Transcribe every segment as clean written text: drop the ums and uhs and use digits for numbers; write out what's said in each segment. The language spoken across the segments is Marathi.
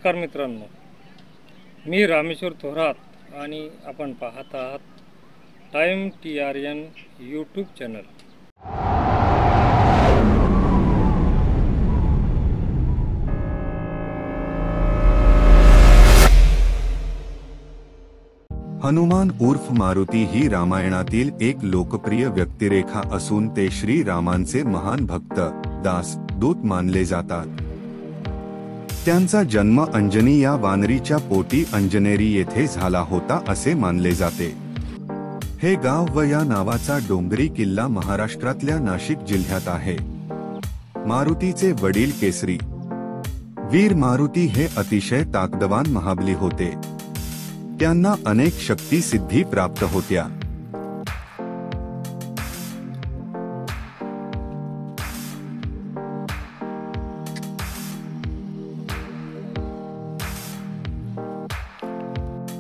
नमस्कार मित्रांनो, मी रामेश्वर थोरात आणि आपण पाहत आहात time TRN YouTube channel. Hanuman उर्फ मारुती ही रामायणातील एक लोकप्रिय व्यक्तिरेखा असून ते श्री रामांचे महान भक्त, दास, दूत मानले जातात। त्यांचा जन्म अंजनी या वानरीच्या पोटी अंजनेरी येथे झाला होता असे मानले जाते। हे गाव व या नावाचा डोंगरी किल्ला महाराष्ट्रातल्या नाशिक जिल्ह्यात आहे। मारुतीचे वडील केसरी वीर मारुती हे अतिशय ताकदवान महाबली होते। त्यांना अनेक शक्ती सिद्धी प्राप्त होत्या।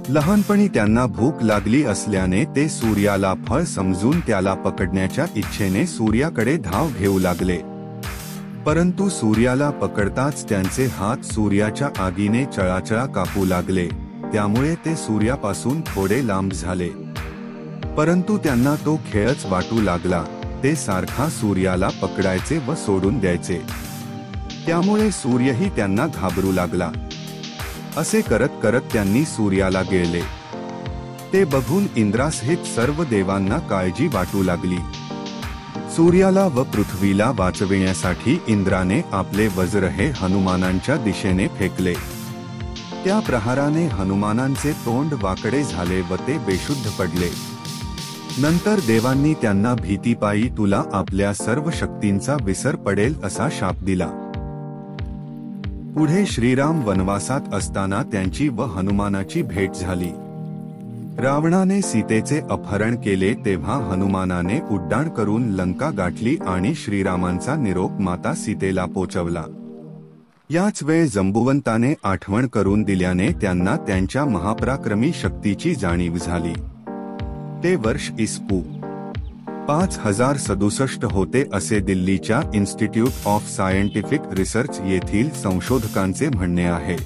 लहानपणी त्यांना भूक लागली असल्याने ते सूर्याला फळ समजून त्याला पकडण्याच्या इच्छेने सूर्याकडे धाव घेऊ लागले। परंतु सूर्याला पकडताच त्यांचे हात सूर्याच्या आगीने चळाचळा कापू लागले, त्यामुळे ते सूर्यापासून थोडे लांब झाले। परंतु त्यांना तो खेळच वाटू लागला। ते सारखा सूर्याला पकडायचे व सोडून द्यायचे, त्यामुळे सूर्यही त्यांना घाबरू लागला। असे करत करत त्यांनी सूर्याला गिळले। ते बघून इंद्रासहित सर्व देवांना काळजी वाटू लागली। सूर्याला व पृथ्वीला वाचविण्यासाठी इंद्राने आपले वज्र हे हनुमानांच्या दिशेने फेकले। त्या प्रहाराने हनुमानांचे तोंड वाकडे झाले व ते बेशुद्ध पडले। नंतर देवांनी त्यांना भीतीपायी तुला आपल्या सर्व शक्तींचा विसर पडेल असा शाप दिला। पुढे श्रीराम वनवासात असताना त्यांची व हनुमानाची भेट झाली। रावणाने सीतेचे अपहरण केले तेव्हा हनुमानाने उड्डाण करून लंका गाठली आणि श्रीरामांचा निरोप माता सीतेला पोचवला। याच वेळ जंबुवंताने आठवण करून दिल्याने त्यांना त्यांच्या महापराक्रमी शक्तीची जाणीव झाली। ते वर्ष इसपू 5067 होते असे दिल्लीच्या इन्स्टिट्यूट ऑफ सायंटिफिक रिसर्च येथील संशोधकांचे म्हणणे आहे।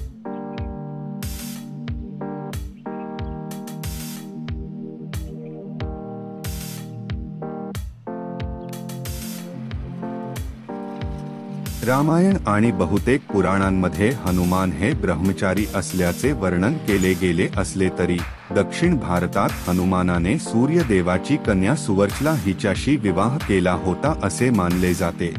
रामायण आणि बहुतेक पुराणांमध्ये हनुमान हे ब्रह्मचारी असल्याचे वर्णन केले गेले असले तरी दक्षिण भारतात हनुमानाने सूर्यदेवाची कन्या सुवर्चला हिच्याशी विवाह केला होता असे मानले जाते।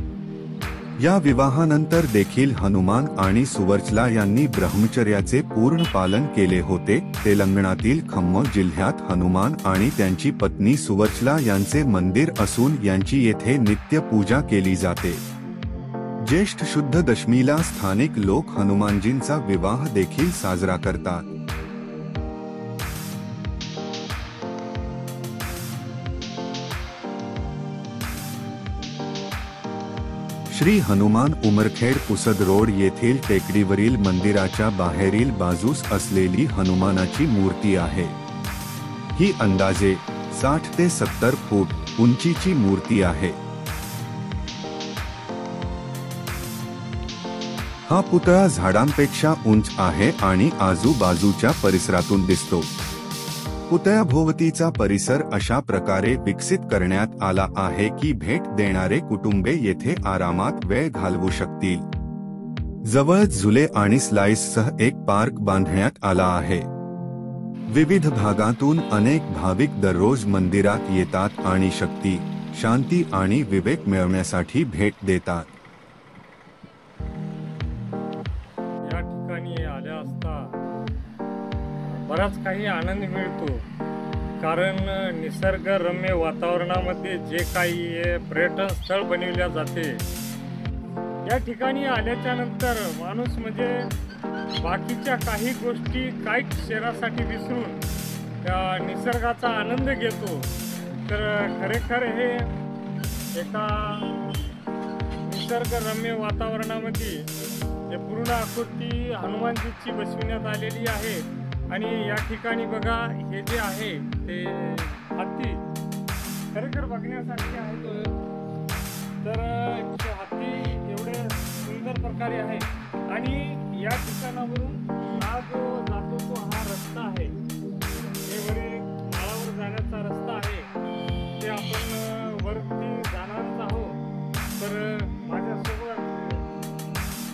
या विवाहानंतर देखील हनुमान आणि सुवर्चला यांनी ब्रह्मचर्याचे पूर्ण पालन केले होते। तेलंगणातील खम्मम जिल्ह्यात हनुमान आणि त्यांची पत्नी सुवर्चला यांचे मंदिर असून यांची येथे नित्य पूजा केली जाते। ज्येष्ठ शुद्ध दशमीला स्थानिक लोक हनुमानजींचा विवाह देखील साजरा करतात। श्री हनुमान उमरखेड पुसद रोड येथील टेकडीवरील मंदिराच्या बाहेरील बाजूस असलेली हनुमानाची मूर्ती आहे। ही अंदाजे 60 ते 70 फूट उंचीची मूर्ती आहे। हा पुतळा झाडांपेक्षा उंच आहे आणि आजूबाजूच्या परिसरातून दिसतो। पुतळ्याभोवतीचा परिसर अशा प्रकारे विकसित करण्यात आला आहे की भेट देणारे कुटुंबे येथे आरामात वेळ घालवू शकतील। जवळच झुले आणि स्लाइड्ससह एक पार्क बांधण्यात आला आहे। विविध भागातून अनेक भाविक दररोज मंदिरात येतात आणि शक्ती, शांती आणि विवेक मिळवण्यासाठी भेट देतात। आल्या असता बराच काही आनंद मिळतो, कारण निसर्गरम्य वातावरणामध्ये जे काही पर्यटन स्थळ बनविले जाते, या ठिकाणी आल्याच्या नंतर माणूस म्हणजे बाकीच्या काही गोष्टी काही क्षणासाठी विसरून त्या निसर्गाचा आनंद घेतो। तर खरेखर हे एका निसर्गरम्य वातावरणामध्ये हे पूर्ण आकृती हनुमानजीची बसविण्यात आलेली आहे। आणि या ठिकाणी बघा, हे जे आहे ते हत्ती खरेखर बघण्यासारखे आहे। तर हत्ती एवढे सुंदर प्रकारे आहे आणि या ठिकाणावरून हा जो जातो तो हा रस्ता आहे, हे वरील माळावर जाण्याचा रस्ता आहे, ते आपण वरती जाणारच आहोत. तर माझ्यासोबत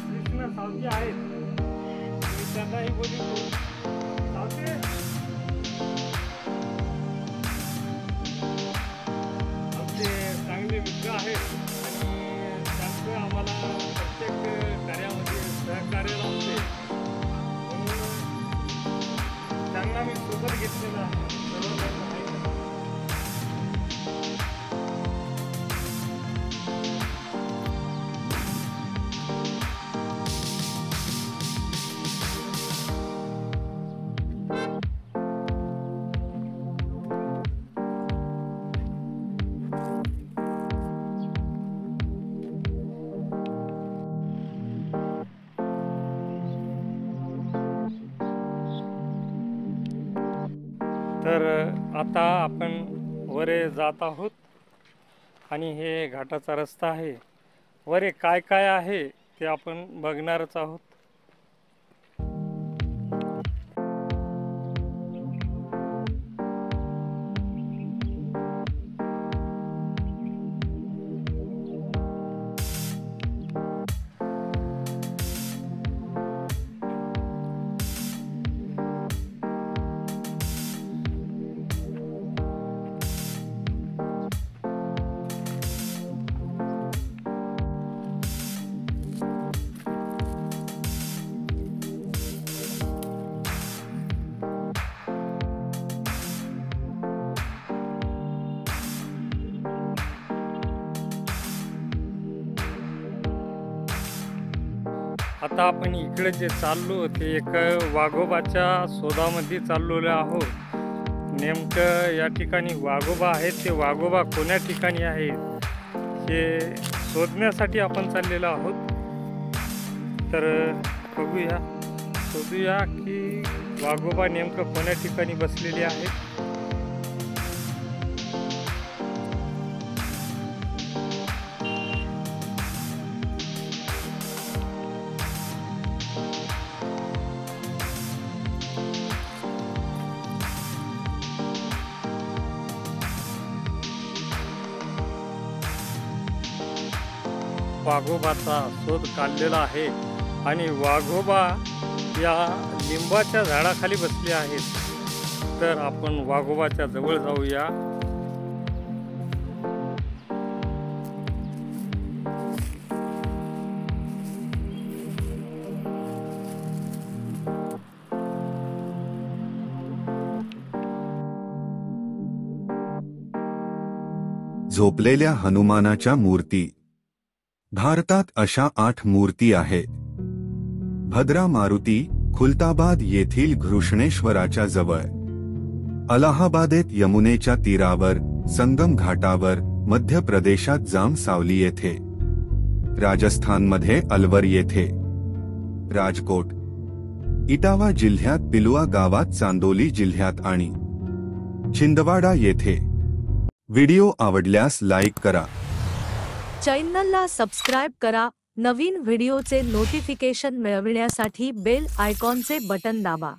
कृष्ण सावजी आहेत, मी त्यांनाही बोलतो. सावजी, आमचे चांगले मित्र आहेत आणि त्यांचं आम्हाला प्रत्येक कार्यामध्ये सहकार्य लावते, म्हणून त्यांना मी सोबत घेतलेलं आहे. सर्व त्यांना माहीत आहे. तर आता आपण वरे जात आहोत आणि हे घाटाचा रस्ता आहे. वरे काय काय आहे ते आपण बघणारच आहोत. आता आपण इकडे जे चाललो ते एक वाघोबाच्या शोधामध्ये चाललेलो आहोत. नेमकं या ठिकाणी वाघोबा आहेत, ते वाघोबा कोण्या ठिकाणी आहेत हे शोधण्यासाठी आपण चाललेलो आहोत. तर बघूया, शोधूया की वाघोबा नेमकं कोण्या ठिकाणी बसलेले आहेत. वाघोबाचा शोध काढलेला आहे आणि वाघोबा या लिंबाच्या झाडाखाली बसले आहेत. तर आपण वाघोबाच्या जवळ जाऊया. झोपलेल्या हनुमानाच्या मूर्ती. भारतात अशा 8 मूर्ती आहेत. भद्रा मारुती, खुलताबाद येथील घृष्णेश्वराच्या जवळ, अलाहाबादेत यमुनेच्या तीरावर संगम घाटावर, मध्य प्रदेशात जाम सावली येथे, राजस्थानमध्ये अलवर येथे, राजकोट, इटावा जिल्ह्यात पिलुआ गावात, चांदोली जिल्ह्यात आणि छिंदवाडा येथे. व्हिडिओ आवडल्यास लाईक करा, चॅनलला सबस्क्राइब करा. नवीन व्हिडिओचे नोटिफिकेशन मिळविण्यासाठी बेल आयकॉनचे बटन दाबा.